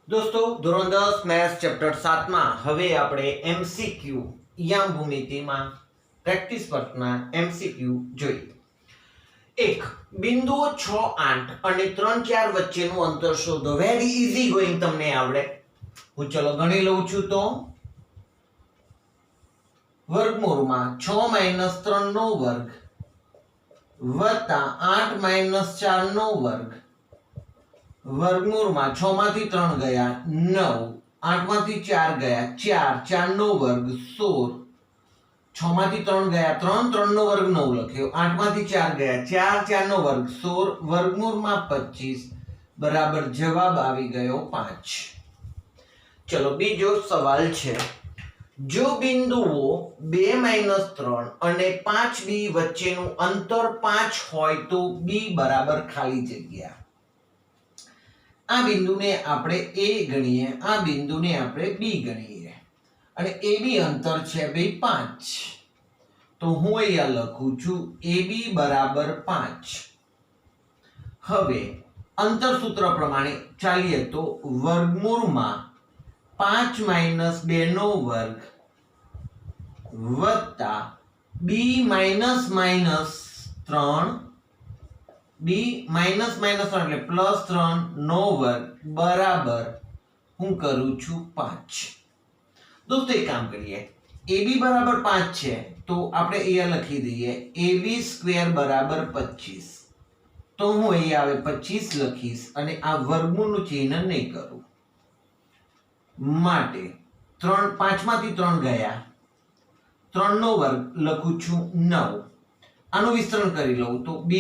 दोस्तों ધોરણ 10 maths chapter 7 માં હવે આપણે એમસીક્યુ યામ ભૂમિતિમાં પ્રેક્ટિસ વર્કના એમસીક્યુ જોઈએ. એક બિંદુઓ 6 8 અને 3 4 વચ્ચેનું અંતર શોધો. વેરી ઈઝી ગોઈંગ, તમને આવડે. હું ચલો ગણી લઉં છું. તો વર્ગમૂળમાં 6 - 3 નો વર્ગ વત્તા 8 - 4 નો વર્ગ વર્ગમૂળમાં 6 માંથી 3 ગયા 9, 8 માંથી 4 ગયા 4, 4 નો વર્ગ 16, 6 માંથી 3 ગયા 3, 3 નો વર્ગ 9 લખ્યો, 8 માંથી 4 ગયા 4, 4 નો વર્ગ 16, વર્ગમૂળમાં 25 બરાબર જવાબ આવી ગયો 5. ચલો બીજો સવાલ છે. જો બિંદુઓ 2 - 3 અને 5b વચ્ચેનું અંતર 5 હોય તો b બરાબર ખાલી જગ્યા. આ બિંદુને આપણે a ગણીએ, આ બિંદુને આપણે b ગણીએ અને ab અંતર છે ભાઈ 5. તો હું અહીંયા લખું છું ab બરાબર 5. હવે અંતર સૂત્ર પ્રમાણે ચાલીએ તો વર્ગમૂળમાં 5 - 2 નો વર્ગ વત્તા b - 3 b - 3 એટલે +3 નો વર્ગ બરાબર હું કરું છું 5. દોસ્તો એક કામ કરીએ, ab બરાબર 5 છે તો આપણે અહીંયા લખી દઈએ ab² બરાબર 25. તો હું અહીંયા આવે 25 લખીશ અને આ વર્ગમૂળનું ચિહ્ન નહીં કરું. માટે 5 માંથી 3 ગયા, 3 નો વર્ગ લખું છું 9. આનું વિસ્તરણ કરી લઉં તો b²,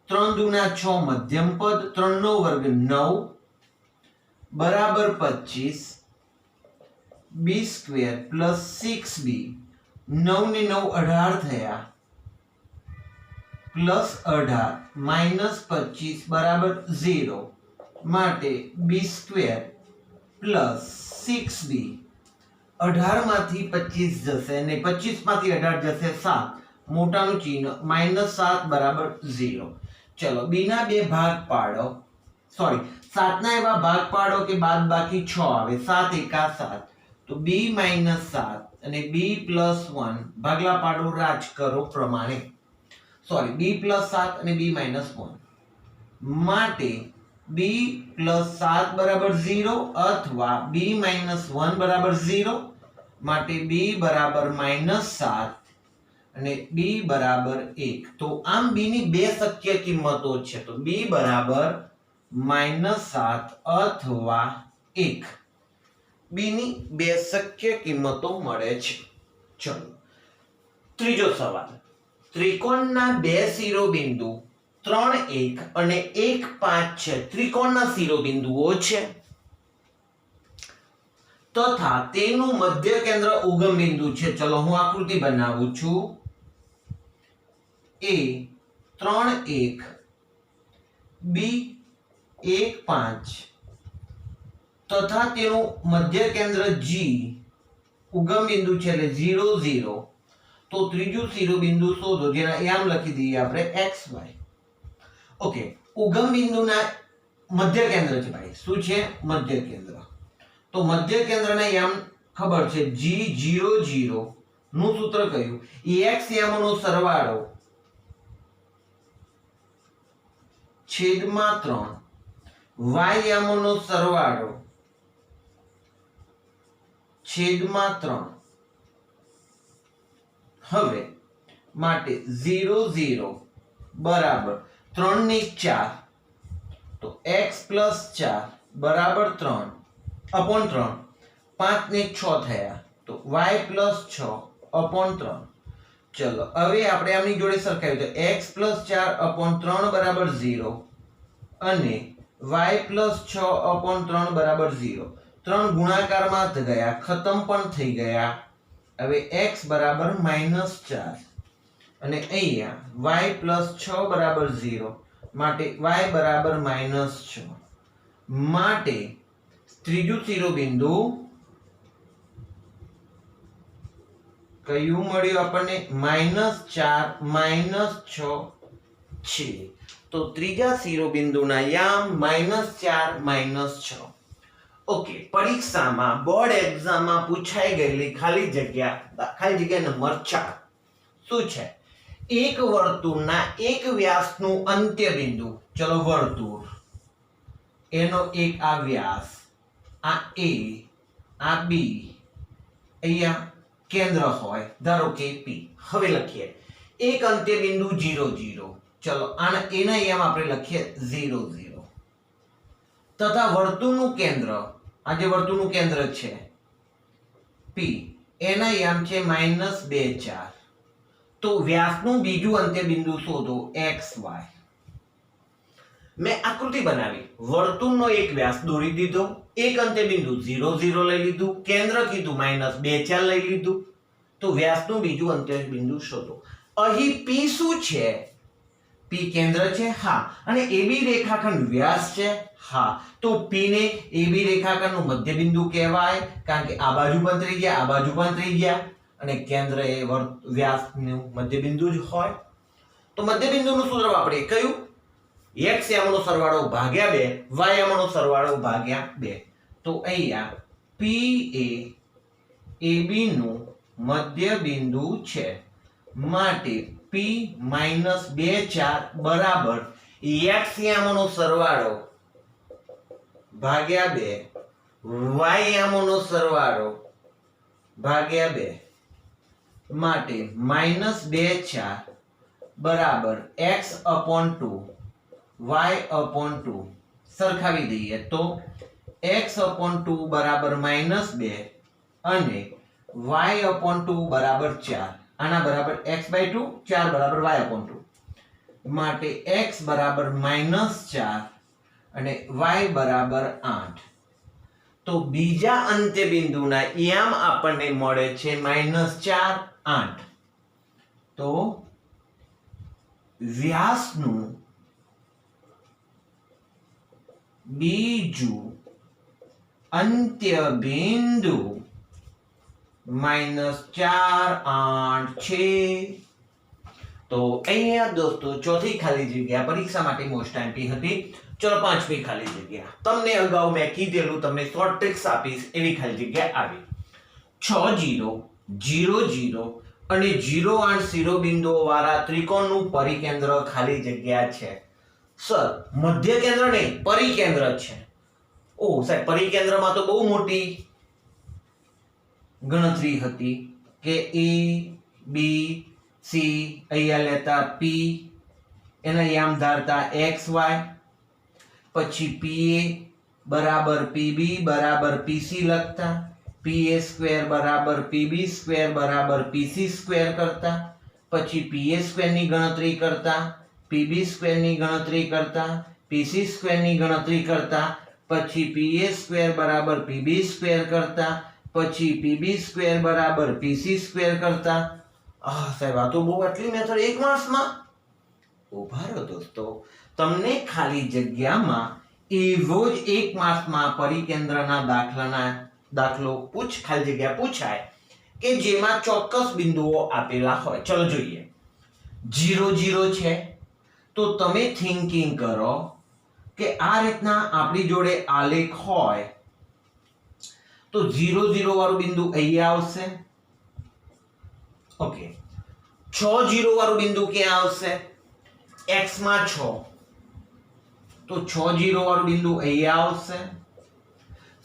3 દુના 6 મધ્યમ પદ, 3 નો વર્ગ 9 બરાબર 25. b² + 6b, 9 ને 9 18 થયા, +18 - 25 બરાબર 0. માટે b² + 6b, 18 માંથી 25 જશે અને 25 માંથી 18 જશે 7, મોટાનું ચિહ્ન -7 બરાબર 0. ચલો b ના બે ભાગ પાડો, સોરી 7 ના એવા ભાગ પાડો કે બાદબાકી 6 આવે. 7 એકા 7, તો b - 7 અને b + 1 ભાગલા પાડો રાજ કરો પ્રમાણે, સોરી b + 7 અને b - 1 માટે b + 7 બરાબર 0 અથવા b - 1 બરાબર 0. માટે b બરાબર -7 અને b બરાબર 1. તો આમ b ની બે શક્ય કિંમતો છે. તો b બરાબર -7 અથવા 1. b ની બે શક્ય કિંમતો મળે છે. ચલો ત્રીજો સવાલ. ત્રિકોણના બે શિરોબિંદુ 3 1 અને 1 5 છે. ત્રિકોણના શિરોબિંદુઓ છે તથા તેનું મધ્ય કેન્દ્ર ઉગમ બિંદુ છે. ચલો હું આકૃતિ બનાવું છું. a 3 1, b 1 5 તથા તેનું મધ્ય કેન્દ્ર g ઉગમ બિંદુ છે એટલે 0 0. તો ત્રીજું શિરોબિંદુ શોધો, જેના આમ લખી દઈએ આપણે xy. ઓકે, ઉગમ બિંદુના મધ્ય કેન્દ્ર છે ભાઈ. શું છે? મધ્ય કેન્દ્ર. તો મધ્ય કેન્દ્રના યામ ખબર છે g 0 0 નું સૂત્ર કયું? x યામોનો સરવાળો છેદમાં 3 y યામોનો સરવાળો છેદમાં 3. હવે માટે 0 0 બરાબર 3 ને 4, તો x + 4 બરાબર 3 upon 3, 5 ને 6 થયા, તો y + 6 upon 3. ચલો હવે આપણે આમની જોડે સરખાવ્યું તો x + 4 upon 3 બરાબર 0 અને y + 6 upon 3 બરાબર 0. 3 ગુણાકારમાં ગયા, ખતમ પણ થઈ ગયા. હવે x બરાબર -4 અને અહીંયા y + 6 બરાબર 0 માટે y બરાબર -6. માટે ત્રીજું શિરોબિંદુ કયું મળ્યું આપણને? -4 - 6 છે. તો ત્રીજા શિરોબિંદુના યામ -4 -6. ઓકે, પરીક્ષામાં બોર્ડ એક્ઝામમાં પૂછાઈ ગયેલી ખાલી જગ્યા નંબર 4 શું છે? એક વર્તુળના એક વ્યાસનું અંત્ય બિંદુ, ચલો વર્તુળ, એનો એક આ વ્યાસ, આ A, આ B, અહીંયા કેન્દ્ર હોય, ધારો કે P. હવે લખીએ એક અંત્ય બિંદુ 0 0. ચલો આના એના યામ આપણે લખીએ 0 0. તથા વર્તુળનું કેન્દ્ર, આ જે વર્તુળનું કેન્દ્ર છે P, એના યામ છે -2 4. તો વ્યાસનું બીજું અંત્ય બિંદુ શોધો XY. મેં આકૃતિ બનાવી, વર્તુળનો એક વ્યાસ દોરી દીધો, એક અંત્ય બિંદુ 0 0 લઈ લીધું, કેન્દ્ર કીધું -2 4 લઈ લીધું. તો વ્યાસનું બીજું અંત્ય બિંદુ શોધો. અહીં P શું છે? P કેન્દ્ર છે, હા, અને AB રેખાખંડ વ્યાસ છે, હા. તો P ને AB રેખાખંડનું મધ્ય બિંદુ કહેવાય, કારણ કે આ બાજુ પણ ત્રિજ્યા, આ બાજુ પણ ત્રિજ્યા, અને કેન્દ્ર એ વ્યાસનું મધ્ય બિંદુ જ હોય. તો મધ્ય બિંદુનું સૂત્ર વાપરીએ, કયું? x યામનો સરવાળો ભાગ્યા 2, y યામનો સરવાળો ભાગ્યા 2. તો અહીંયા P એ AB નું મધ્ય બિંદુ છે, માટે P -2 4 બરાબર x યામનો સરવાળો ભાગ્યા 2, y યામનો સરવાળો ભાગ્યા 2, માટે -2 4 બરાબર x/2 y/2. સરખાવી દઈએ તો x/2 બરાબર -2 અને y/2 બરાબર 4. આના બરાબર x/2, 4 બરાબર y/2. માટે x બરાબર -4 અને y બરાબર 8. તો બીજા અંત્ય બિંદુના યામ આપણને મળે છે -4 8. તો વ્યાસનું બીજું અંત્ય બિંદુ -4 8 છે. તો અહીંયા દોસ્તો ચોથી ખાલી જગ્યા પરીક્ષા માટે મોસ્ટ આઈએમપી હતી. ચલો પાંચમી ખાલી જગ્યા, તમને અગાઉ મેં કીધેલું, તમને શોર્ટ ટ્રિક્સ આપીશ એવી ખાલી જગ્યા આવી. 6 0 0 0 અને 0 8 શિરોબિંદુઓ વાળા ત્રિકોણનું પરિકેન્દ્ર ખાલી જગ્યા છે. સર મધ્ય કેન્દ્ર નહીં, પરિકેન્દ્ર છે. ઓ સાહેબ, પરિકેન્દ્રમાં તો બહુ મોટી ગણતરી હતી કે A B C અહીંયા લેતા P, એના યામ ધારતા XY, પછી PA બરાબર PB બરાબર PC લખતા, PA સ્ક્વેર બરાબર PB સ્ક્વેર બરાબર PC સ્ક્વેર કરતા, પછી PA સ્ક્વેરની ગણતરી કરતા, PB સ્ક્વેરની ગણતરી કરતા, PC સ્ક્વેરની ગણતરી કરતા, પછી PA સ્ક્વેર બરાબર PB સ્ક્વેર કરતા, પછી PB સ્ક્વેર બરાબર PC સ્ક્વેર કરતા. સાહેબ, આ તો બહુ આટલી મેથડ એક માર્ક્સમાં. ઉભા રહો દોસ્તો, તમને ખાલી જગ્યામાં એવો જ એક માર્ક્સમાં પરિકેન્દ્રના દાખલો ખાલી જગ્યા પૂછાય કે જેમાં ચોક્કસ બિંદુઓ આપેલા હોય. ચલો જોઈએ. 0 0 છે, તો તમે થિંકિંગ કરો કે આ રીતના આપણી જોડે આલેખ હોય તો 0 0 વાળું બિંદુ અહીંયા આવશે. ઓકે, 6 0 વાળું બિંદુ ક્યાં આવશે? x માં 6, તો 6 0 વાળું બિંદુ અહીંયા આવશે.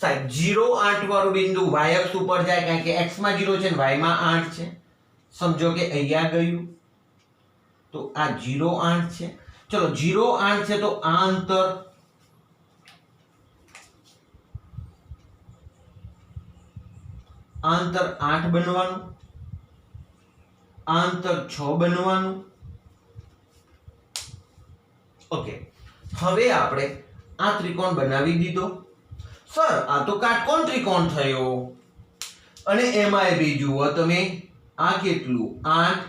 સાહેબ 0 8 વાળું બિંદુ y અક્ષ ઉપર જાય, કારણ કે x માં 0 છે ને y માં 8 છે. સમજો કે અહીંયા ગયું, તો આ 0 8 છે. ચલો 0 8 છે, તો આ અંતર અંતર 8 બનવાનું, અંતર 6 બનવાનું. ઓકે, હવે આપણે આ ત્રિકોણ બનાવી દીધો. સર આ તો કાટકોણ ત્રિકોણ થયો, અને એમાંય બી જુઓ તમે, આ કેટલું 8,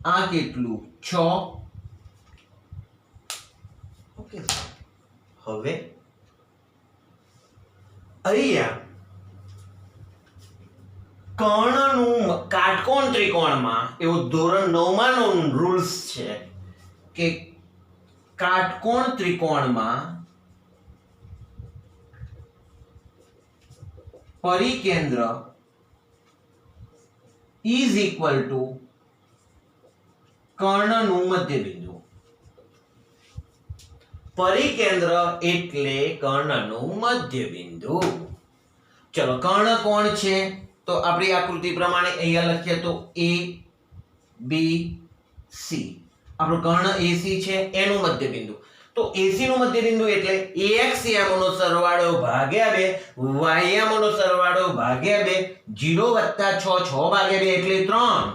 આ કેટલું 6. ઓકે, હવે અહીંયા કર્ણનું કાટકોણ ત્રિકોણમાં એવો ધોરણ 9 માં રૂલ્સ છે કે કાટકોણ ત્રિકોણમાં પરિકેન્દ્ર ઇઝ ઇક્વલ ટુ કર્ણનું મધ્યબિંદુ. પરિકેન્દ્ર એટલે કર્ણનું મધ્યબિંદુ. ચલો, કર્ણ કોણ છે? તો આપણી આકૃતિ પ્રમાણે અહીંયા લખીએ તો એ બી સી. આપણું કર્ણ એસી છે, એનું મધ્યબિંદુ. તો એસી નું મધ્યબિંદુ એટલે ax યામોનો સરવાળો ભાગ્યા 2 y યામોનો સરવાળો ભાગ્યા 2 0 + 6 6 ભાગ્યા 2 એટલે 3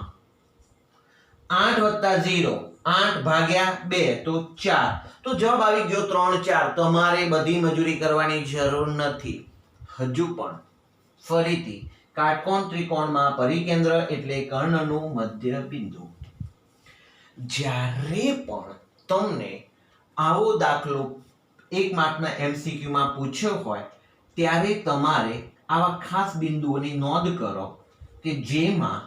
8 + 0 8 ભાગ્યા 2 તો 4. તો જવાબ આવી ગયો 3 4. તમારે બધી મજૂરી કરવાની જરૂર નથી. હજુ પણ ફરીથી કાટકોણ ત્રિકોણમાં પરિકેન્દ્ર એટલે કર્ણનું મધ્યબિંદુ. જ્યારે પણ તમને આવો દાખલો 1 માર્કના MCQ માં પૂછ્યો હોય ત્યારે તમારે આવા ખાસ બિંદુઓની નોંધ કરો કે જેમાં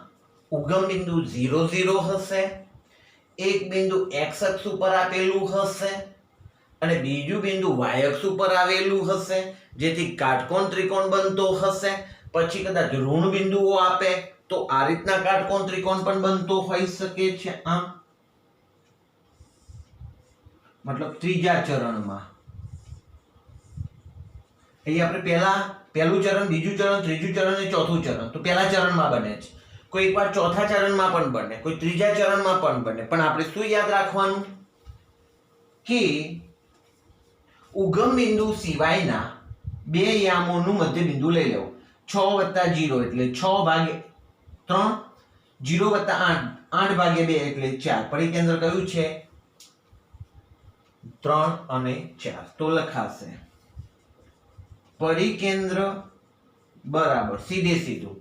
ઉગમ બિંદુ 0 0 હશે, એક બિંદુ x અક્ષ ઉપર આપેલું હશે અને બીજું બિંદુ y અક્ષ ઉપર આવેલું હશે, જેથી કાટકોણ ત્રિકોણ બનતો હશે. પછી કદાચ ઋણ બિંદુઓ આપે તો આ રીતના કાટકોણ ત્રિકોણ પણ બનતો હોઈ શકે છે. આમ મતલબ ત્રીજા ચરણમાં અહીં આપણે પહેલું ચરણ, બીજું ચરણ, ત્રીજું ચરણ અને ચોથું ચરણ. તો પહેલા ચરણમાં બને છે, કોઈ એકવાર ચોથા ચરણમાં પણ બને, કોઈ ત્રીજા ચરણમાં પણ બને. પણ આપણે શું યાદ રાખવાનું કે ઉગમ બિંદુ સિવાયના બે યામોનું મધ્યબિંદુ લઈ લેવું. 6 + 0 એટલે 6 ભાગ્યા 3, 0 + 8 8 ભાગ્યા 2 એટલે 4. પરિકેન્દ્ર કયું છે? 3 અને 4. તો લખાશે પરિકેન્દ્ર બરાબર સીધે સીધું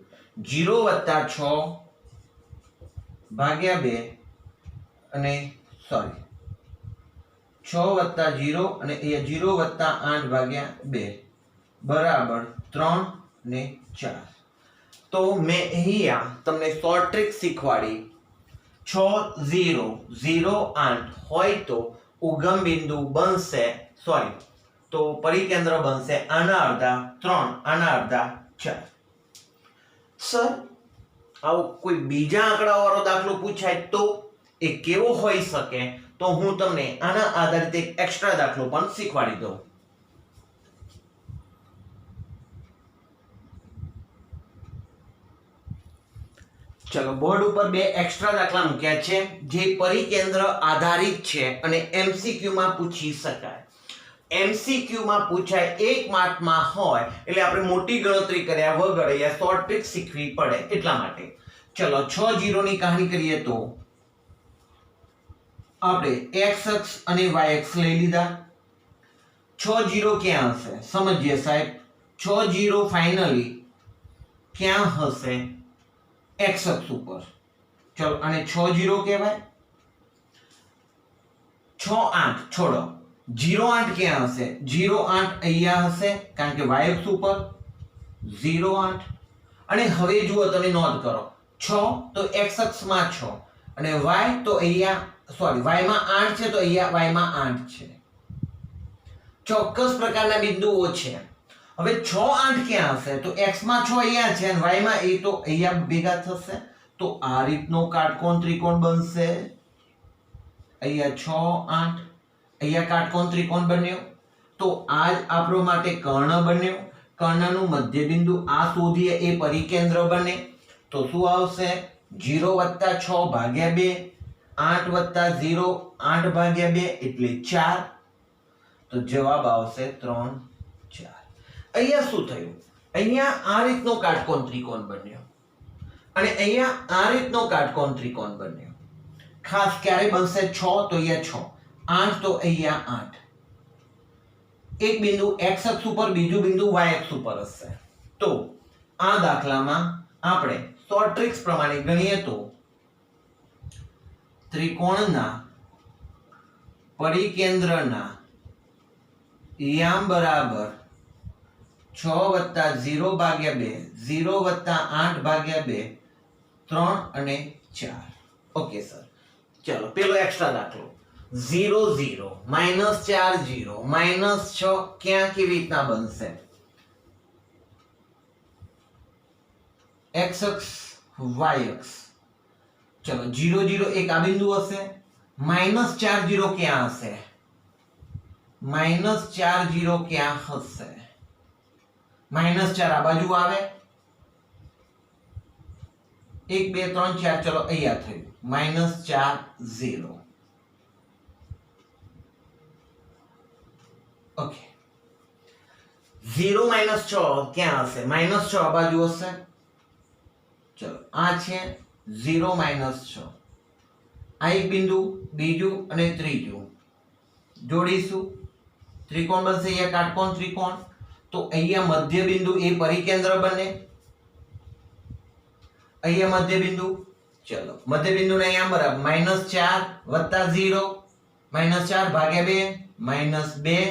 0 + 6 ભાગ્યા 2 અને 6 + 0 અને અહીંયા 0 + 8 ભાગ્યા 2 બરાબર 3 ને 4. તો મેં અહીંયા તમને શોર્ટ ટ્રિક શીખવાડી. 6 0 0 8 હોય તો ઉગમ બિંદુ બનશે, તો પરિકેન્દ્ર બનશે આના અડધા 3, આના અડધા 4. સર, આવો કોઈ બીજા આંકડાવાળો દાખલો પૂછાય તો એ કેવો હોઈ શકે? તો હું તમને આના આધારિત એક એક્સ્ટ્રા દાખલો પણ શીખવાડી દઉં. ચલો, બોર્ડ ઉપર બે એક્સ્ટ્રા દાખલા મૂક્યા છે જે પરિકેન્દ્ર આધારિત છે અને MCQ માં પૂછી શકાય. MCQ માં પૂછાય 1 માર્કમાં હોય એટલે આપણે મોટી ગણતરી કર્યા વગર અહીંયા શોર્ટ ટ્રિક શીખવી પડે એટલા માટે. ચલો, 6 0 ની કહાની કરીએ તો આપણે x અક્ષ અને y અક્ષ લઈ લીધા. 6 0 ક્યાં હશે સમજીએ સાહેબ. 6 0 ફાઇનલી ક્યાં હશે? x અક્ષ ઉપર. ચલો, અને 6 0 કહેવાય. 6 8 છોડો, 0 8 ક્યાં હશે? 0 8 અહીંયા હશે કારણ કે y અક્ષ ઉપર 0 8. અને હવે જુઓ, તમે નોંધ કરો, 6 તો x અક્ષમાં 6 અને y તો અહીંયા y માં 8 છે તો અહીંયા y માં 8 છે. ચોક્કસ પ્રકારના બિંદુઓ છે. હવે 6 8 ક્યાં હશે? તો x માં 6 અહીંયા છે અને y માં એ તો અહીંયા ભેગા થશે. તો આ રીતનો કાટકોણ ત્રિકોણ બનશે. અહીંયા 6 8, અહીંયા કાટકોણ ત્રિકોણ બન્યો. તો આ જ આપણો માટે કર્ણ બન્યો. કર્ણનું મધ્યબિંદુ આ શોધીએ એ પરિકેન્દ્ર બને. તો શું આવશે? 0 + 6 ભાગ્યા 2, 8 + 0 8 ભાગ્યા 2 એટલે 4. તો જવાબ આવશે 3 4. અહીંયા શું થયું? અહીંયા આ રીતનો કાટકોણ ત્રિકોણ બન્યો અને અહીંયા આ રીતનો કાટકોણ ત્રિકોણ બન્યો. ખાસ ક્યારે બનશે? 6 તો અહીંયા 6, 8 તો અહીંયા 8. એક બિંદુ x અક્ષ ઉપર, બીજું બિંદુ y અક્ષ ઉપર હશે. તો આ દાખલામાં આપણે શોર્ટ ટ્રિક્સ પ્રમાણે ગણીએ તો ત્રિકોણના પરિકેન્દ્રના યામ બરાબર 6 + 0 ભાગ્યા 2, 0 + 8 ભાગ્યા 2, 3 અને 4. Okay sir. ચલો, પેલો એક્સ્ટ્રા દાખલો. 0 0 -4 0 -6 ક્યાં કેવી રીતના બનશે? x અક્ષ y અક્ષ. ચલો 0 0 એક આ બિંદુ હશે, -4 0 ક્યાં હશે? -4 0 ક્યાં હશે? -4 આ બાજુ આવે, 1 2 3 4, ચલો અહીંયા થયું -4 0. ઓકે, 0 -6 ક્યાં હશે? -6 આ બાજુ હશે. ચલો આ છે 0 -6. આ એક બિંદુ, બીજું અને ત્રીજું જોડીશું, ત્રિકોણ બનશે. અહીંયા કાટકોણ ત્રિકોણ, તો અહીંયા મધ્ય બિંદુ એ પરિકેન્દ્ર બને. અહીંયા મધ્ય બિંદુ, ચલો મધ્ય બિંદુ ને અહીંયા બરાબર -4 + 0, -4 ભાગ્યા 2 -2,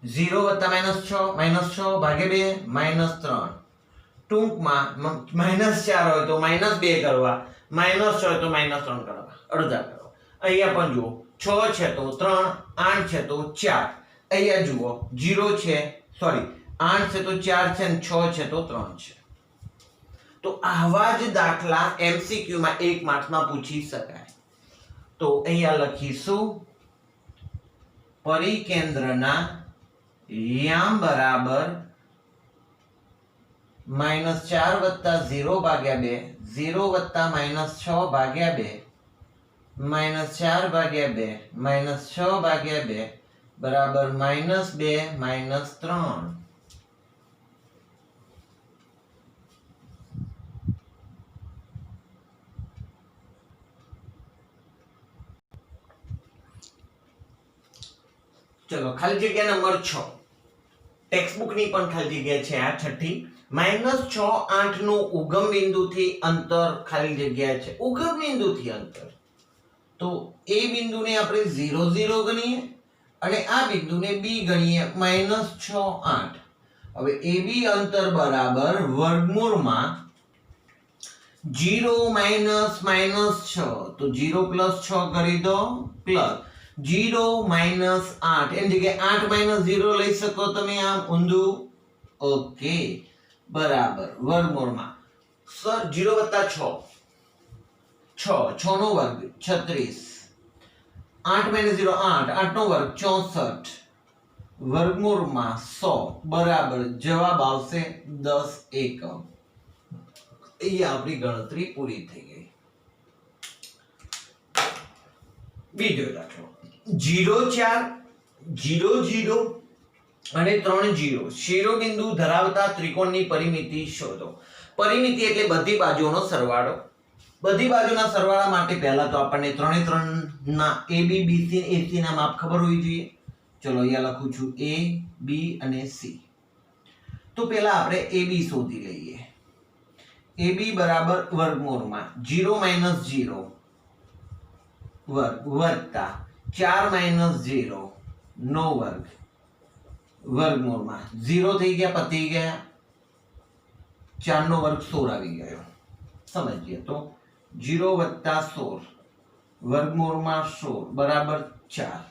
0 + -6 -6 ભાગ્યા 2 -3. ટૂંકમાં -4 હોય તો -2 કરવા, -6 હોય તો -3 કરવા, અડધા કરો. અહીંયા પણ જુઓ 6 છે તો 3, 8 છે તો 4. અહીંયા જુઓ 0 છે, સોરી 8 છે તો 4 છે, અને 6 છે તો 3 છે. તો આવા જ દાખલા MCQ માં 1 માર્ક્સમાં પૂછી શકાય. તો અહીંયા લખીશું પરિકેન્દ્રના યામ બરાબર -4 + 0 ભાગ્યા 2, 0 + -6 ભાગ્યા 2, -4 ભાગ્યા 2, -6 ભાગ્યા 2 બરાબર -2 -3. ચલો ખાલી જગ્યા નંબર 6, ટેક્સ્ટ બુક ની પણ ખાલી જગ્યા છે આ છઠ્ઠી. -6 8 નું ઉગમ બિંદુથી અંતર ખાલી જગ્યા છે, ઉગમ બિંદુથી અંતર. તો એ બિંદુને આપણે 0 0 ગણીએ અને આ બિંદુને b ગણીએ. -6 8. હવે AB અંતર બરાબર વર્ગમૂળમાં 0 -6, તો 0 + 6 કરી દો, પ્લસ 0 -8, એની જગ્યાએ 8 - 0 લઈ શકો તમે, આમ ઊંધું. ઓકે, બરાબર વર્ગમૂળમાં સર 0 + 6 6 નો વર્ગ 36, 8 - 0 8, 8 નો વર્ગ 64, વર્ગમૂળમાં 100 બરાબર જવાબ આવશે 10 એકમ. અહીંયા આપણી ગણતરી પૂરી થઈ ગઈ. બીજો દાખલો 0 4 0 0 અને 3 0 શિરોબિંદુ ધરાવતા ત્રિકોણની પરિમિતિ શોધો. પરિમિતિ એટલે બધી બાજુઓનો સરવાળો. બધી બાજુના સરવાળા માટે પહેલા તો આપણને 3 3 ના AB BC AC ના માપ ખબર હોવી જોઈએ. ચલો અહીંયા લખું છું A B અને C. તો પહેલા આપણે AB શોધી લઈએ. AB બરાબર વર્ગમૂળમાં 0 - 0 વર્ગ વત્તા 4 - 0 નો વર્ગ, વર્ગમૂળમાં 0 થઈ ગયા, પતી ગયા, 4 નો વર્ગ 16 આવી ગયો. સમજીએ તો 0 + 16 વર્ગમૂળમાં 16 બરાબર 4.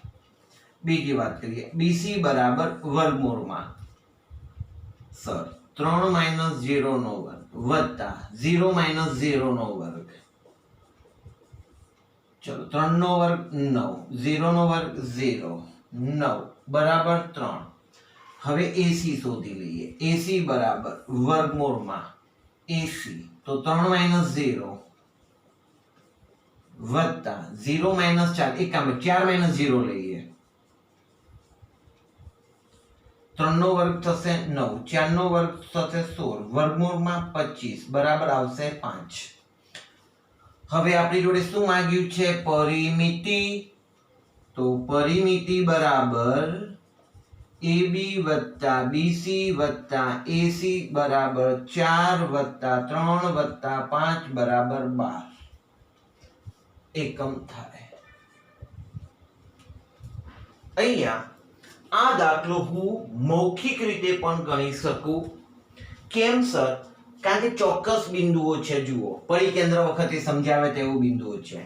બીજી વાત કરીએ, BC બરાબર વર્ગમૂળમાં સર 3 - 0 નો વર્ગ વત્તા 0 - 0 નો વર્ગ. ચલો 3 નો વર્ગ 9, 0 નો વર્ગ 0, 9 બરાબર 3. હવે AC શોધી લઈએ. AC બરાબર વર્ગમૂળમાં AC, તો 3 - 0 વત્તા 0 - 4, એક કામ 4 - 0 લઈએ, 3 નો વર્ગ થશે 9, 4 નો વર્ગ થશે 16, વર્ગમૂળમાં 25 બરાબર આવશે 5. હવે આપણી જોડે શું માંગ્યું છે? પરિમિતિ. તો પરિમિતિ બરાબર AB વત્તા BC વત્તા AC બરાબર 4 વત્તા 3 વત્તા 5 બરાબર 12 એકમ થાય. અહીંયા આ દાખલો હું મૌખિક રીતે પણ ગણી શકું. કેમ સર? કારણ કે ચોક્કસ બિંદુઓ છે. જુઓ, પરિકેન્દ્ર વખતે સમજાવે તેવું બિંદુઓ છે.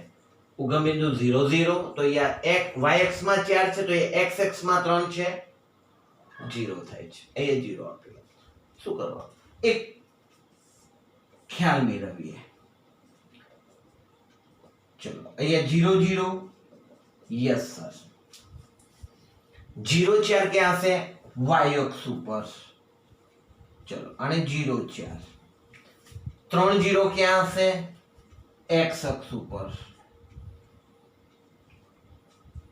ઉગમ બિંદુ 0 0 તો અહીંયા y અક્ષ માં 4 છે તો એ x અક્ષ માં 3 છે 0 થાય છે અહીંયા 0 આપેલો શું કરવાનું એક ખ્યાલ મેળવીએ ચલો અહીંયા 0 0 यस सर 0 4 क्या से y अक्ष ऊपर चलो आने 0 4 3 0 क्या से x अक्ष ऊपर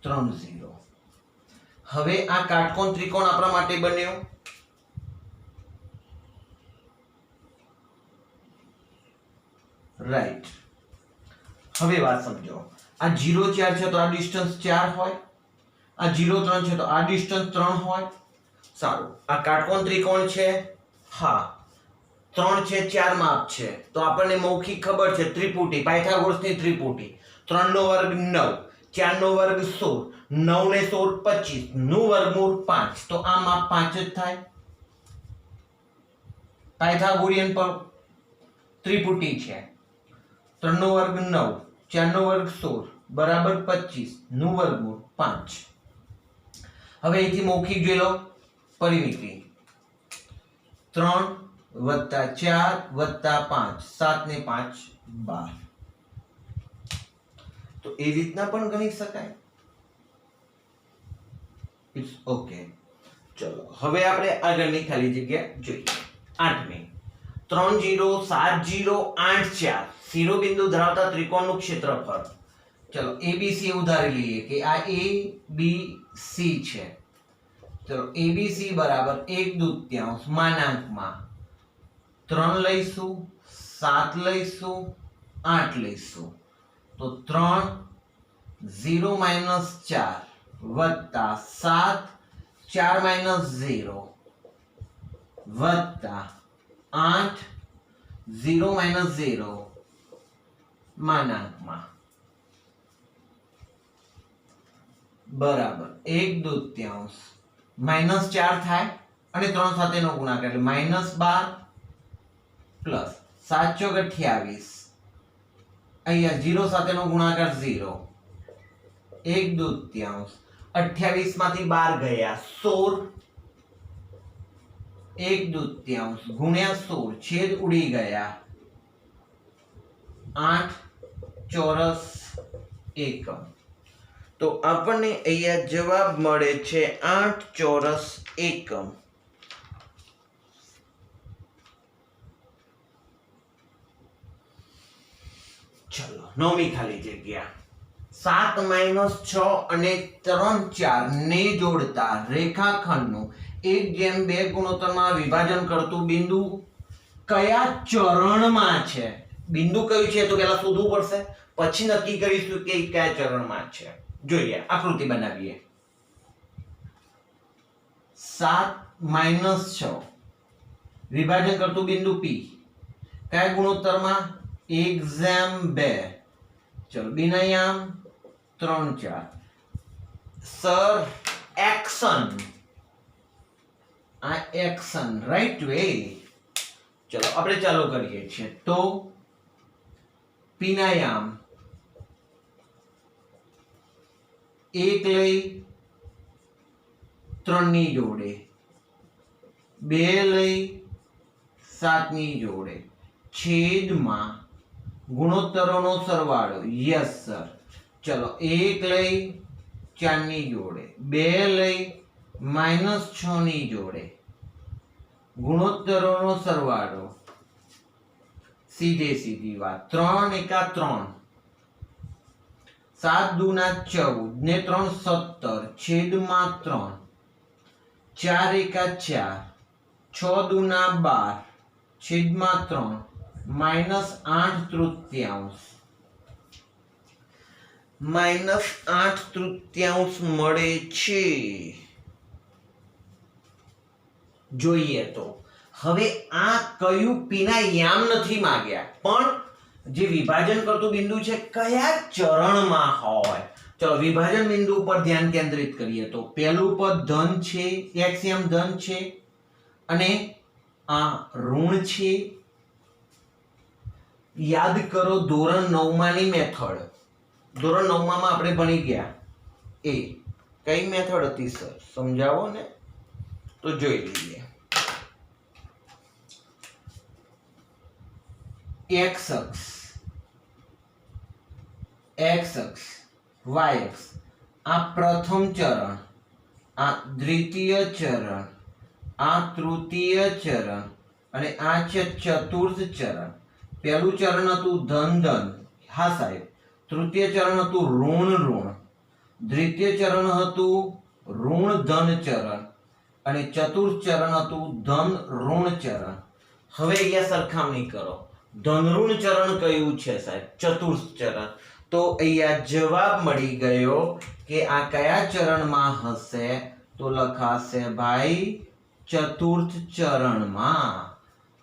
3 0 હવે આ કાટકોણ ત્રિકોણ આપણા માટે બન્યો રાઈટ હવે વાત સમજો આ 0 4 છે તો આ ડિસ્ટન્સ 4 હોય આ 0 3 છે તો આ ડિસ્ટન્સ 3 હોય સારું આ કાટકોણ ત્રિકોણ છે હા 3 છે 4 માપ છે તો આપણને મૌખિક ખબર છે ત્રિપુટી પાયથાગોરસની ત્રિપુટી 3 નો વર્ગ 9 4 નો વર્ગ 16 9 ને 16 25 નું વર્ગમૂળ 5 તો આ માપ 5 જ થાય પાયથાગોરિયન પર ત્રિપુટી છે 3 નો વર્ગ 9 4 નો વર્ગ 16 બરાબર 25 નું વર્ગમૂળ 5 હવે અહીંથી મૌખિક જોઈ લો પરિમિતિ 3 + 4 + 5 7 ને 5 12 તો એ રીતના પણ ગણી શકાય ઇટ્સ ઓકે ચલો હવે આપણે આગળની ખાલી જગ્યા જોઈએ 8મી 3 0 7 0 8 4 શિરોબિંદુ ધરાવતા ત્રિકોણનું ક્ષેત્રફળ ચલો ABC ઉધારી લઈએ કે આ ABC છે ચલો ABC બરાબર 1/2 માનાંકમાં 3 લઈશું 7 લઈશું 8 લઈશું તો 3 0 - 4 વત્તા 7 4 - 0 વત્તા 8 0 - 0 માનાંકમાં બરાબર 1/2 -4 થાય અને 3 સાથેનો ગુણાકાર એટલે -12 પ્લસ 7 ચોક 28 અહીંયા 0 સાથેનો ગુણાકાર 0 1/2 28 માંથી 12 ગયા 16 1/2 ગુણ્યા 16 છેદ ઉડી ગયા 8 ચોરસ એકમ તો આપણને અહીંયા જવાબ મળે છે 8 ચોરસ એકમ ચલો નવમી ખાલી જગ્યા 7 - 6 અને 3 4 ને જોડતા રેખાખંડનું 1/2 ગુણોત્તરમાં વિભાજન કરતું બિંદુ કયા ચરણમાં છે બિંદુ કયું છે તો પહેલા શોધવું પડશે પછી નક્કી કરીશું કે કયા ચરણમાં છે જોઈએ આકૃતિ બનાવીએ 7 - 6 વિભાજન કરતું બિંદુ P કયા ગુણોત્તરમાં 1/2 ચલો બિનાયામ 3 4 સર એક્શન આ એક્શન રાઈટ વે ચલો આપણે ચાલુ કરીએ છીએ તો પિનાયામ 1 લઈ 3 ની જોડે 2 લઈ 7 ની જોડે છેદમાં ગુણોત્તરોનો સરવાળો યસ સર ચલો 1 લઈ 4 ની જોડે 2 લઈ -6 ની જોડે ગુણોત્તરોનો સરવાળો સીધે સીધી વાત 3 × 3 7 × 2 = 14 ને 3 17 છેદમાં 3 4 × 4 6 × 2 = 12 છેદમાં 3 -8/3 -8/3 મળે છે જોઈએ તો હવે આ કયું પીના યામ નથી માંગ્યા પણ જે વિભાજન કરતું બિંદુ છે કયા ચરણમાં હોય ચલો વિભાજન બિંદુ પર ધ્યાન કેન્દ્રિત કરીએ તો પહેલું પદ ધન છે એક્સ ધન છે અને આ ઋણ છે યાદ કરો ધોરણ 9 માની મેથડ ધોરણ 9 માં આપણે ભણી ગયા એ કઈ મેથડ હતી સર, સમજાવો ને. તો જોઈ લઈએ. x અક્ષ, y અક્ષ, આ પ્રથમ ચરણ, આ દ્વિતીય ચરણ, આ તૃતીય ચરણ અને આ છે ચતુર્થ ચરણ. પહેલું ચરણ હતું ધન ધન, હા સાહેબ. તૃતીય ચરણ હતું ઋણ ઋણ, દ્વિતીય ચરણ હતું ઋણ ધન ચરણ અને ચતુર્થ ચરણ હતું ધન ઋણ ચરણ. હવે અહીંયા સરખામણી કરો. ધન ઋણ ચરણ કયું છે સાહેબ? ચતુર્થ ચરણ. તો અહીંયા જવાબ મળી ગયો કે આ કયા ચરણમાં હશે? તો લખાશે ભાઈ ચતુર્થ ચરણમાં.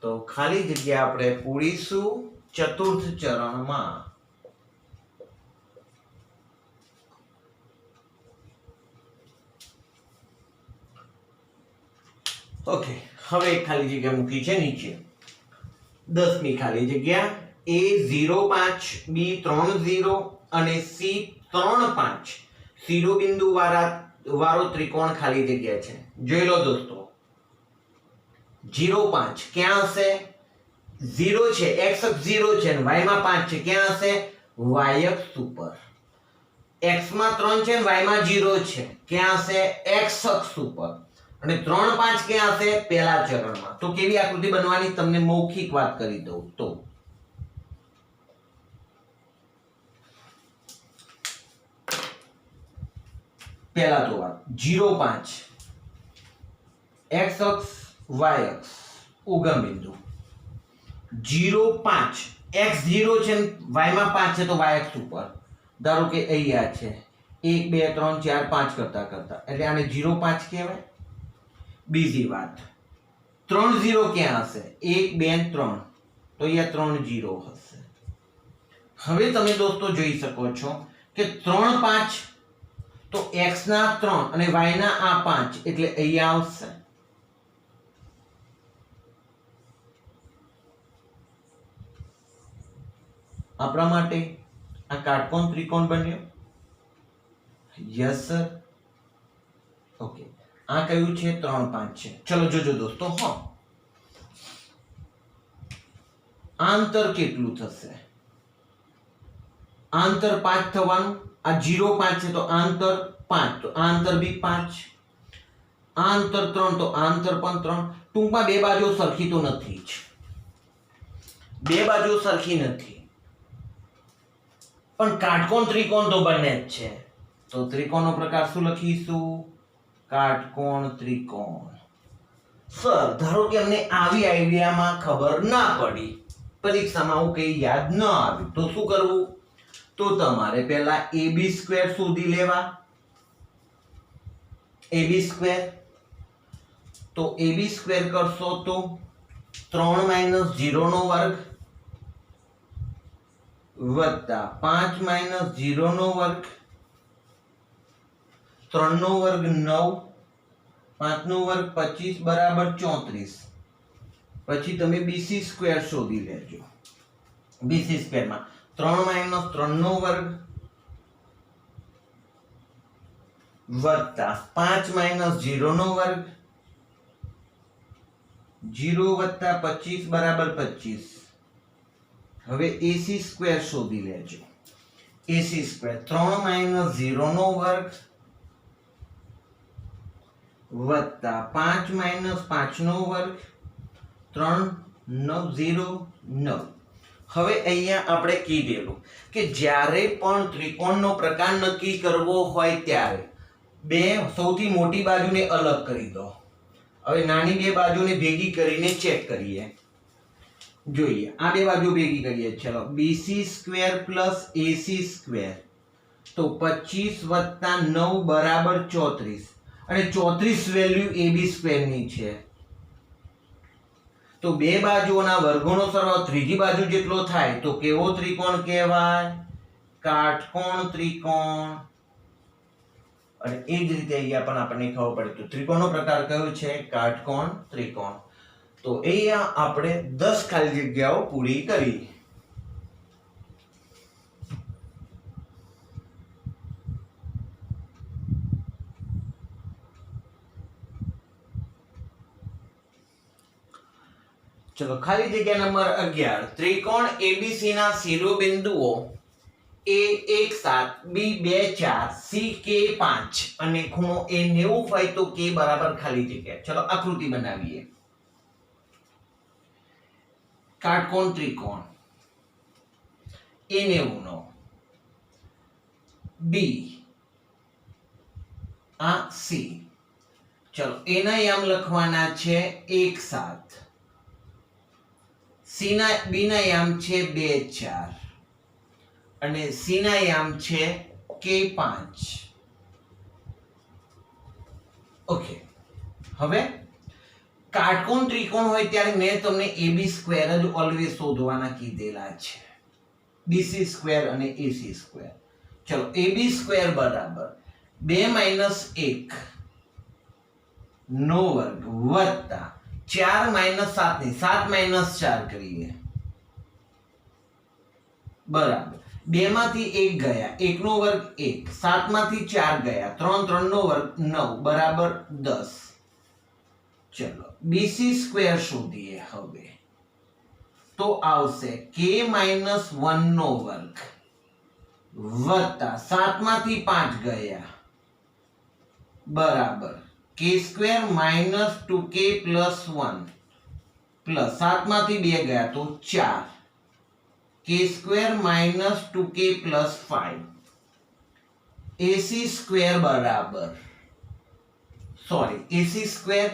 તો ખાલી જગ્યા આપણે પૂરીશું ચતુર્થ ચરણમાં. ઓકે, હવે ખાલી જગ્યા મૂકી છે નીચે 10મી ખાલી જગ્યા. A 05 B 30 અને C 35 શિરોબિંદુ વાળો ત્રિકોણ ખાલી જગ્યા છે. જોઈ લો દોસ્તો. 05 ક્યાં હશે? 0 છે, x અક્ષ 0 છે અને y માં 5 છે. ક્યાં હશે? y અક્ષ ઉપર. x માં 3 છે અને y માં 0 છે. ક્યાં હશે? x અક્ષ ઉપર. અને 3 5 ક્યાં હશે? પહેલા ચરણમાં. તો કેવી આકૃતિ બનવાની તમને મૌખિક વાત કરી દઉં તો પહેલા તો વાત 05 x અક્ષ y અક્ષ ઉગમ બિંદુ 05 x 0 છે y માં 5 છે તો y અક્ષ ઉપર. ધારો કે અહીંયા છે 1 2 3 4 5 કરતા કરતા એટલે આને 05 કહેવાય. બીજી વાત 3 0 ક્યાં હશે? 1 2 3 તો અહીંયા 3 0 હશે. હવે તમે દોસ્તો જોઈ શકો છો કે 3 5 તો x ના 3 અને y ના આ 5 એટલે અહીંયા આવશે. આપણા માટે આ કાટકોણ ત્રિકોણ બન્યો. Yes sir. ઓકે, આ કયું છે? 3 5 છે. ચલો જોજો દોસ્તો. હા, આંતર કેટલું થશે? આંતર 5 થવાનું. આ 0 5 છે તો આંતર 5 તો આંતર બી 5. આંતર 3 તો આંતર પણ 3. ટૂંકમાં બે બાજુ સરખી તો નથી જ. બે બાજુ સરખી નથી પણ કાટકોણ ત્રિકોણ તો બંને જ છે. તો ત્રિકોણનો પ્રકાર શું લખીશું? કાટકોણ ત્રિકોણ. સર ધારો કે અમને આવી આઈડિયામાં ખબર ના પડી, પરીક્ષામાં આવું કઈ યાદ ન આવ્યું તો શું કરવું? તો તમારે પહેલા AB² શોધી લેવા. AB². તો AB² કરશો તો 3 - 0 નો વર્ગ વત્તા 5 - 0 નો વર્ગ, 3 નો વર્ગ 9, 5 નો વર્ગ 25 બરાબર 34. પછી તમે BC² શોધી લેજો. BC² માં 3 - 3 નો વર્ગ વત્તા 5 - 0 નો વર્ગ, 0 વત્તા 25 બરાબર 25. હવે AC² શોધી લેજો. AC² 3 - 0 નો વર્ગ વત્તા 5 - 5 નો વર્ગ, 3 9 0 9. હવે અહીંયા આપણે કીધેલું કે જ્યારે પણ ત્રિકોણનો પ્રકાર નક્કી કરવો હોય ત્યારે બે સૌથી મોટી બાજુને અલગ કરી દો. હવે નાની બે બાજુને ભેગી કરીને ચેક કરીએ. જોઈએ આ બે બાજુ ભેગી કરીએ. ચલો BC² પ્લસ AC² તો 25 વત્તા 9 બરાબર 34 અને 34 વેલ્યુ AB² ની છે. તો બે બાજુઓના વર્ગોનો સરવાળો ત્રીજી બાજુ જેટલો થાય તો કેવો ત્રિકોણ કહેવાય? કાટકોણ ત્રિકોણ. અને એ જ રીતે અહીંયા પણ આપણને ખબર પડે તો ત્રિકોણનો પ્રકાર કયો છે? કાટકોણ ત્રિકોણ. તો અહીંયા આપણે 10 ખાલી જગ્યાઓ પૂરી કરી. चलो खाली जगह नंबर 11 त्रिकोण एबीसी ना शिरोबिंदुओ ए 1 7 बी 2 4 सी के 5 અને ખૂણો એ 90 હોય તો કે બરાબર ખાલી જગ્યા. ચલો આકૃતિ બનાવીએ. કાટકોણ ત્રિકોણ એ 90 નો બી આ સી. ચલો એના યામ લખવાના છે 1 7, સી ના બી ના યામ છે 2 4 અને સી ના યામ છે કે 5. ઓકે, હવે કાટકોણ ત્રિકોણ હોય ત્યારે મેં તમને AB સ્ક્વેર જ ઓલવેઝ શોધવાના કીધેલા છે, BC સ્ક્વેર અને AC સ્ક્વેર. ચલો AB સ્ક્વેર બરાબર 2 - 1 નો વર્ગ વત્તા 4 - 7 ની 7 - 4 કરીએ બરાબર 2 માંથી 1 ગયા, 1 નો વર્ગ 1, 7 માંથી 4 ગયા, 3 3 નો વર્ગ 9 બરાબર 10. ચલો BC સ્ક્વેર શોધીએ. હવે તો આવશે k - 1 નો વર્ગ વત્તા 7 માંથી 5 ગયા બરાબર k સ્ક્વેર - 2k + 1 પ્લસ 7 માંથી 2 ગયા તો 4 k square - 2k + 5. AC square બરાબર AC સ્ક્વેર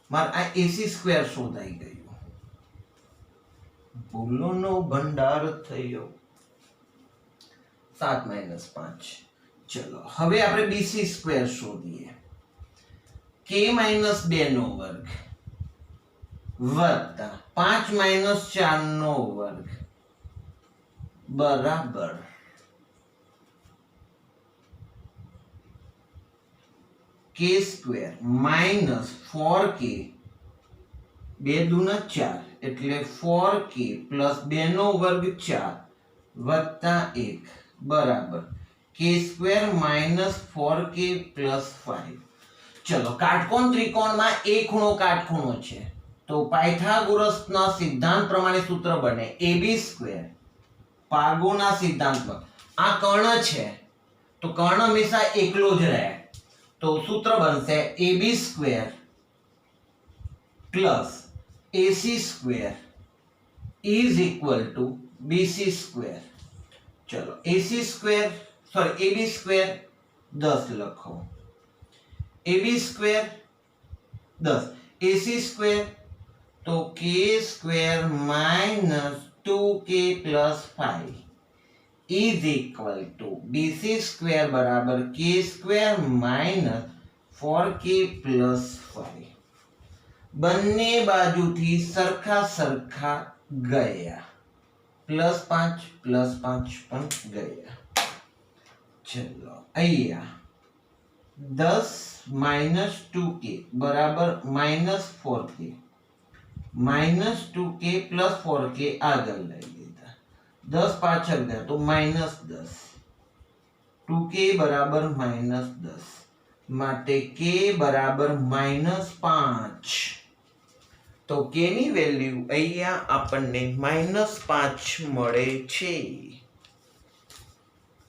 મારે આ AC સ્ક્વેર શોધાઈ ગયું, ભૂલોનો ભંડાર થયો. 7 - 5. ચલો હવે આપણે BC સ્ક્વેર શોધીએ. k - 2 નો વર્ગ વત્તા 5 - 4 નો વર્ગ બરાબર k સ્ક્વેર - 4k 2 દુના 4 એટલે 4k + 2 નો વર્ગ 4 વત્તા 1 બરાબર k સ્ક્વેર - 4k + 5. ચલો કાટકોણ ત્રિકોણમાં એ ખૂણો કાટખૂણો છે તો પાયથાગોરસના સિદ્ધાંત પ્રમાણે સૂત્ર બને AB સ્ક્વેર પાગોના સિદ્ધાંતમાં. આ કર્ણ છે તો કર્ણ હંમેશા એકલો જ રહે તો સૂત્ર બનશે AB square plus AC square is equal to BC square. ચલો AB સ્ક્વેર 10 લખો, AB સ્ક્વેર 10, AC સ્ક્વેર તો k square - 2k + 5 is equal to BC square બરાબર k સ્ક્વેર - 4k + 5. બંને બાજુથી સરખા સરખા ગયા, +5 +5 પણ ગયા. ચલો અહીંયા 10 - 2k બરાબર -4k, -2k + 4k આગળ લઈ લીધા, 10 પાછળ ગયા તો -10, 2k બરાબર -10 માટે k બરાબર -5. તો k ની વેલ્યુ અહીંયા આપણને -5 મળે છે.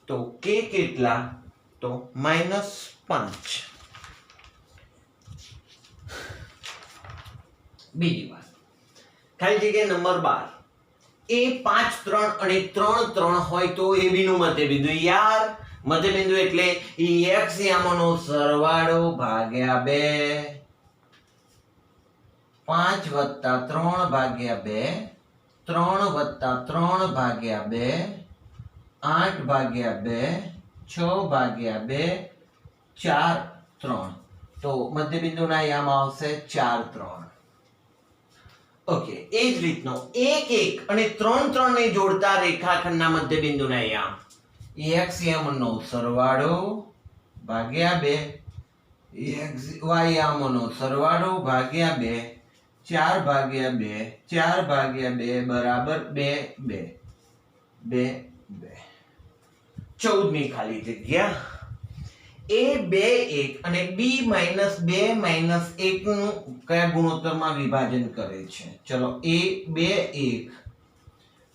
તો k કેટલા? તો -5. બીજી વાત, ખાલી જગ્યા નંબર 12 એ 5 3 અને 3 3 હોય તો AB નું મધ્યબિંદુ. યાર મધ્યબિંદુ એટલે x યામોનો સરવાળો ભાગ્યા 2, 5 + 3 ભાગ્યા 2, 3 + 3 ભાગ્યા 2, 8 ભાગ્યા 2, 6 ભાગ્યા 2, 4 3. તો મધ્યબિંદુના યામ આવશે 4 3. ઓકે, એ જ રીતનો 1 1 અને 3 3 ને જોડતા રેખાખંડના મધ્યબિંદુના યામ x યામનો સરવાળો ભાગ્યા 2, y યામનો સરવાળો ભાગ્યા 2, 4 ભાગ્યા 2, 4 ભાગ્યા 2 બરાબર 2 2 2 2. 14મી ખાલી જગ્યા a 2 1 અને b -2 -1 નું કયા ગુણોત્તરમાં વિભાજન કરે છે? ચલો a 2 1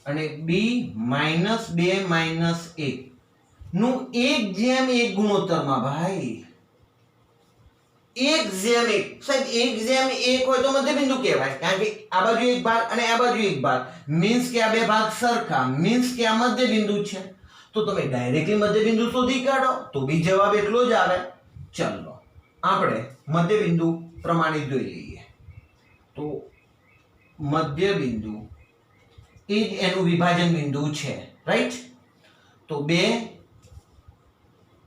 અને b -2 -1 નું 1:1 ગુણોત્તરમાં ભાઈ 1:1 સાહેબ 1:1 હોય તો મધ્યબિંદુ કહેવાય કારણ કે આ બાજુ એક ભાગ અને આ બાજુ એક ભાગ મીન્સ કે આ બે ભાગ સરખા મીન્સ કે આ મધ્યબિંદુ છે તો તમે ડાયરેક્ટલી મધ્યબિંદુ શોધી કાઢો તો બી જવાબ એટલો જ આવે. ચાલો આપણે મધ્યબિંદુ પ્રમાણે જોઈ લઈએ. તો મધ્યબિંદુ એ જ એનું વિભાજન બિંદુ છે રાઈટ. તો 2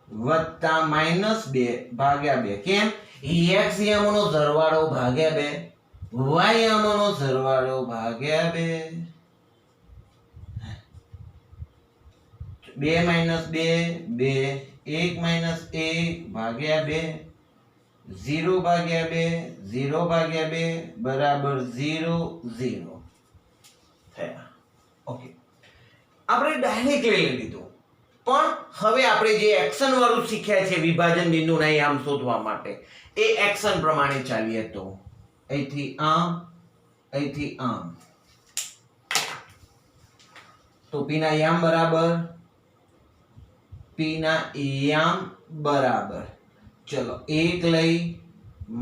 વત્તા -2 ભાગ્યા 2 કેમ? x યામોનો સરવાળો ભાગ્યા 2 y યામોનો સરવાળો ભાગ્યા 2 2 -2 2 1 -1 ભાગ્યા 2 0 ભાગ્યા 2 0 ભાગ્યા 2 બરાબર 0 0 થયા. ઓકે આપણે ડાયરેક્ટ લઈ લીધું પણ હવે આપણે જે એક્શન વાળું શીખ્યા છે વિભાજન બિંદુના યામ શોધવા માટે એ એક્શન પ્રમાણે ચાલીએ. તો અહીંથી આમ તો p ના યામ બરાબર ચલો 1 લઈ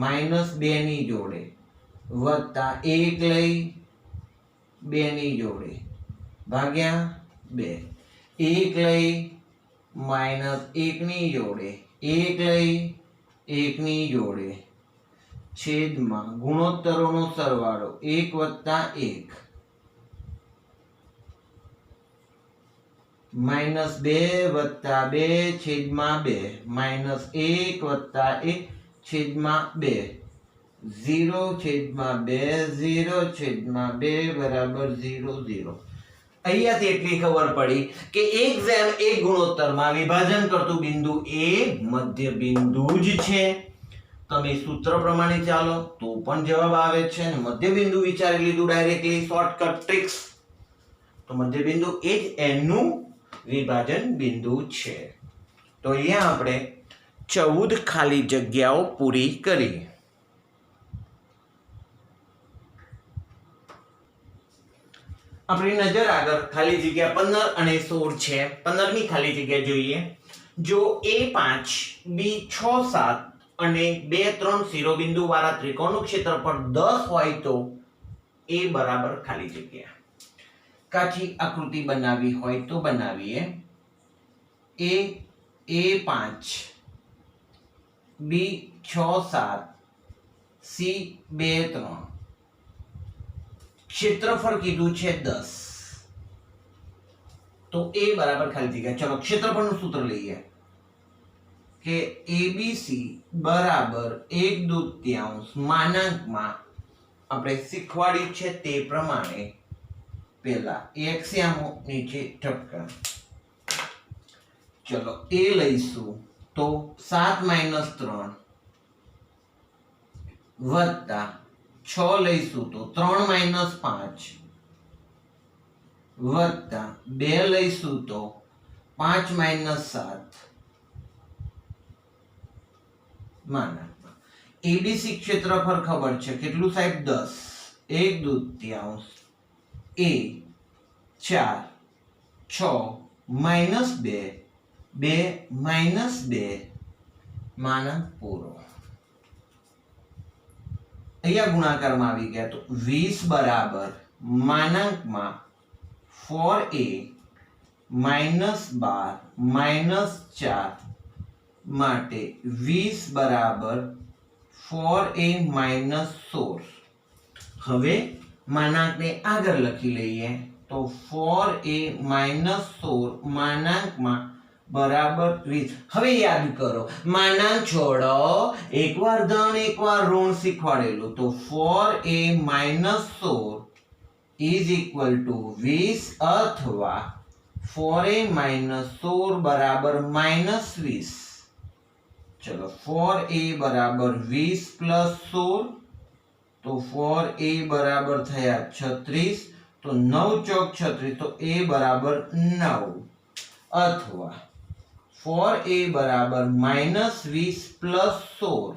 -2 ની જોડે વત્તા 1 લઈ 2 ની જોડે ભાગ્યા 2 1 લઈ -1 ની જોડે 1 લઈ 1 ની જોડે છેદમાં ગુણોત્તરોનો સરવાળો 1 વત્તા 1 -2 વત્તા 2 છેદમાં 2 -1 વત્તા 1 છેદમાં 2 0 છેદમાં 2 0 છેદમાં 2 બરાબર 0 0. અહીંયાથી એટલી ખબર પડી કે 1:1 ગુણોત્તરમાં વિભાજન કરતું બિંદુ એ મધ્ય બિંદુ જ છે. તમે સૂત્ર પ્રમાણે ચાલો તો પણ જવાબ આવે છે અને મધ્ય બિંદુ વિચારી લીધું ડાયરેક્ટલી શોર્ટકટ ટ્રિક્સ તો મધ્ય બિંદુ એ જ એનું વિભાજન બિંદુ છે. તો અહીંયા આપણે 14 ખાલી જગ્યાઓ પૂરી કરી. આપણી નજર આગળ ખાલી જગ્યા 15 અને 16 છે. 15મી ખાલી જગ્યા જોઈએ. જો A5 B6 7 અને 2 3 શિરોબિંદુ વાળા ત્રિકોણનું ક્ષેત્રફળ 10 હોય તો A બરાબર ખાલી જગ્યા. કાચી આકૃતિ બનાવી હોય તો બનાવીએ. A5 B6 7 C2 3 ક્ષેત્રફળ કીધું છે 10 તો A બરાબર ખાલી જગ્યા. ચલો ક્ષેત્રફળનું સૂત્ર લઈએ કે ABC બરાબર 1/2 માનાંકમાં આપણે શીખવાડ્યું છે તે પ્રમાણે પહેલા x યામો નીચે ઠપકા. ચલો A લઈશું તો 7 - 3 વત્તા 6 લઈશું તો 3 - 5 વત્તા 2 લઈશું તો 5 - 7 માનાંકમાં ABC ક્ષેત્રફળ ખબર છે કેટલું સાહેબ 10 1/2 A 4 6 -2 2 -2 માનાંક પૂરો. અહીંયા ગુણાકારમાં આવી ગયા તો 20 બરાબર માનાંકમાં 4A -12 -4 માટે 20 બરાબર 4A -16. હવે માનાંકને આગળ લખી લઈએ તો 4A -16 માનાંકમાં બરાબર 20. હવે યાદ કરો માનાંક છોડો એકવાર ધન એકવાર ઋણ શીખવાડેલું તો 4A -16 is equal to 20 અથવા 4A -16 બરાબર -20. ચલો 4A બરાબર 20 પ્લસ 16 તો 4A બરાબર થયા 36 તો 9 ચોક 36 તો A બરાબર 9 અથવા 4a બરાબર -20 પ્લસ 16,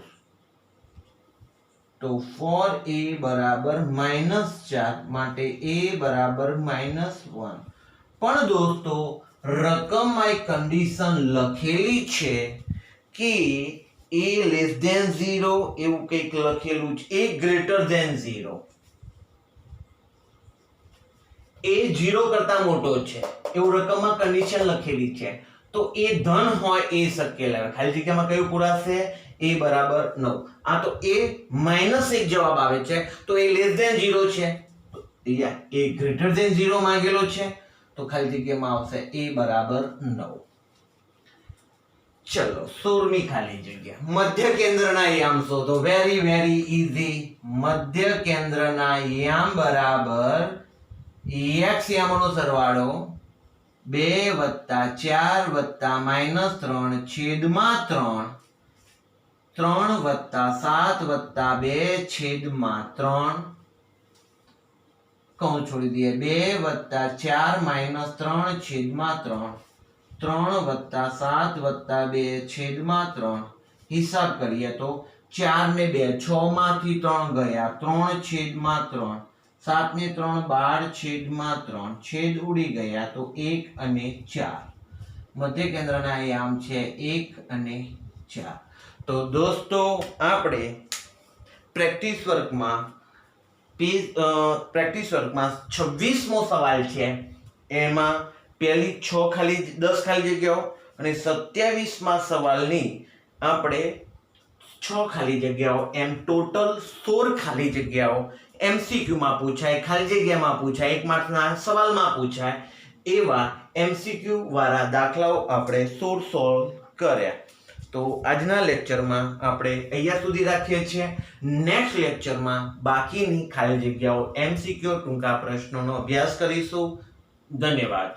તો 4a બરાબર -4 માટે a બરાબર -1. પણ દોસ્તો રકમમાં એક કન્ડિશન લખેલી છે કે a લેસ ધેન 0 એવું કંઈક લખેલું છે, a ગ્રેટર ધેન 0. a 0 કરતા મોટો છે એવું રકમમાં કન્ડિશન લખેલી છે. તો એ ધન હોય એ શક્ય લાગે. ખાલી જગ્યામાં કયું પુરાશે? a બરાબર 9. આ તો a -1 જવાબ આવે છે, તો a લેસ ધેન 0 છે, તો a ગ્રેટર ધેન 0 માંગેલો છે, તો ખાલી જગ્યામાં આવશે a બરાબર 9. ચલો 16મી ખાલી જગ્યા. મધ્ય કેન્દ્રના યામ શોધો. Very very easy. મધ્ય કેન્દ્રના યામ બરાબર x યામનો સરવાળો 2 + 4 + -3 છેદમાં 3, 3 + 7 + 2 છેદમાં 3, કૌંસ છોડી દઈએ, 2 + 4 - 3 છેદમાં 3, 3 + 7 + 2 છેદમાં 3. હિસાબ કરીએ તો 4 ને 2 6 માંથી 3 ગયા, 3 છેદમાં 3, 7 ને 3 12 છેદમાં 3, છેદ ઉડી ગયા, તો 1 અને 4. મધ્ય કેન્દ્રના યામ છે 1 અને 4. તો દોસ્તો આપણે પ્રેક્ટિસ વર્કમાં 26મો સવાલ છે, એમાં પહેલી 10 ખાલી જગ્યાઓ અને 27મા સવાલની આપણે 6 ખાલી જગ્યાઓ, એમ ટોટલ 16 ખાલી જગ્યાઓ MCQ માં પૂછાય, ખાલી જગ્યામાં પૂછાય, 1 માર્ક્સના સવાલમાં પૂછાય એવા MCQ વાળા દાખલાઓ આપણે 16 સોલ્વ કર્યા. તો આજના લેક્ચરમાં આપણે અહીંયા સુધી રાખીએ છીએ. નેક્સ્ટ લેક્ચરમાં બાકીની ખાલી જગ્યાઓ MCQ ટૂંકા પ્રશ્નોનો અભ્યાસ કરીશું. ધન્યવાદ.